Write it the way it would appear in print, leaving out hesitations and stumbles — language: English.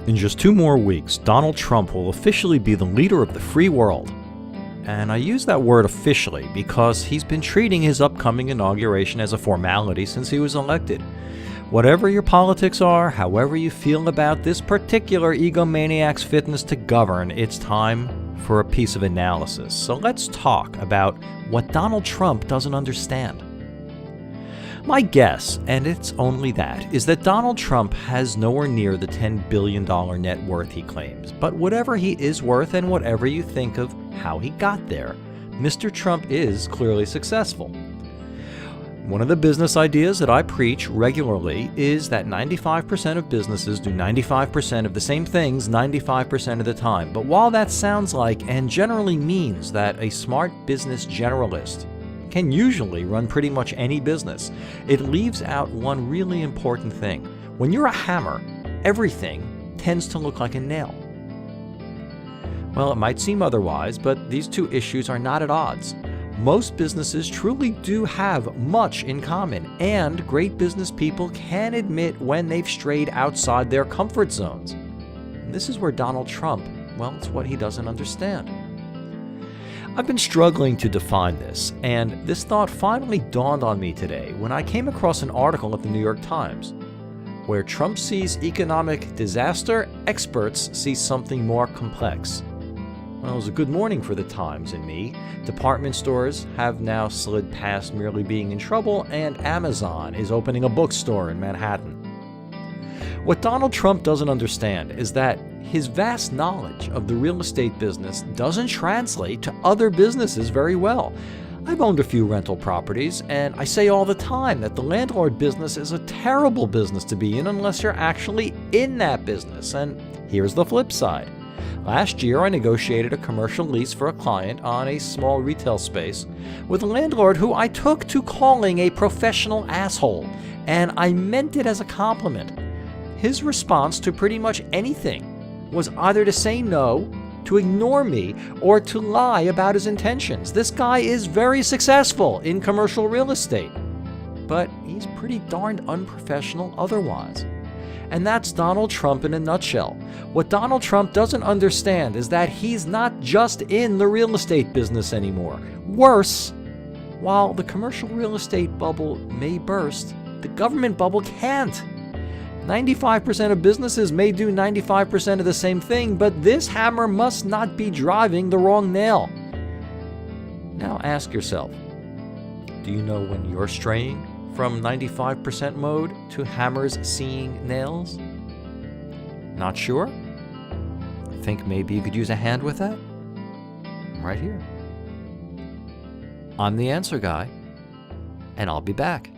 In just 2 more weeks, Donald Trump will officially be the leader of the free world. And I use that word officially because he's been treating his upcoming inauguration as a formality since he was elected. Whatever your politics are, however you feel about this particular egomaniac's fitness to govern, it's time for a piece of analysis. So let's talk about what Donald Trump doesn't understand. My guess, and it's only that, is that Donald Trump has nowhere near the $10 billion net worth he claims. But whatever he is worth and whatever you think of how he got there, Mr. Trump is clearly successful. One of the business ideas that I preach regularly is that 95% of businesses do 95% of the same things 95% of the time. But while that sounds like and generally means that a smart business generalist can usually run pretty much any business, it leaves out one really important thing. When you're a hammer, everything tends to look like a nail. Well, it might seem otherwise, but these two issues are not at odds. Most businesses truly do have much in common, and great business people can admit when they've strayed outside their comfort zones. And this is where Donald Trump, well, it's what he doesn't understand. I've been struggling to define this, and this thought finally dawned on me today when I came across an article at the New York Times. Where Trump sees economic disaster, experts see something more complex. Well, it was a good morning for the Times and me. Department stores have now slid past merely being in trouble, and Amazon is opening a bookstore in Manhattan. What Donald Trump doesn't understand is that his vast knowledge of the real estate business doesn't translate to other businesses very well. I've owned a few rental properties, and I say all the time that the landlord business is a terrible business to be in unless you're actually in that business. And here's the flip side. Last year, I negotiated a commercial lease for a client on a small retail space with a landlord who I took to calling a professional asshole, and I meant it as a compliment. His response to pretty much anything was either to say no, to ignore me, or to lie about his intentions. This guy is very successful in commercial real estate, but he's pretty darned unprofessional otherwise. And that's Donald Trump in a nutshell. What Donald Trump doesn't understand is that he's not just in the real estate business anymore. Worse, while the commercial real estate bubble may burst, the government bubble can't. 95% of businesses may do 95% of the same thing, but this hammer must not be driving the wrong nail. Now ask yourself, do you know when you're straying from 95% mode to hammers seeing nails? Not sure? Think maybe you could use a hand with that? I'm right here. I'm the Answer Guy, and I'll be back.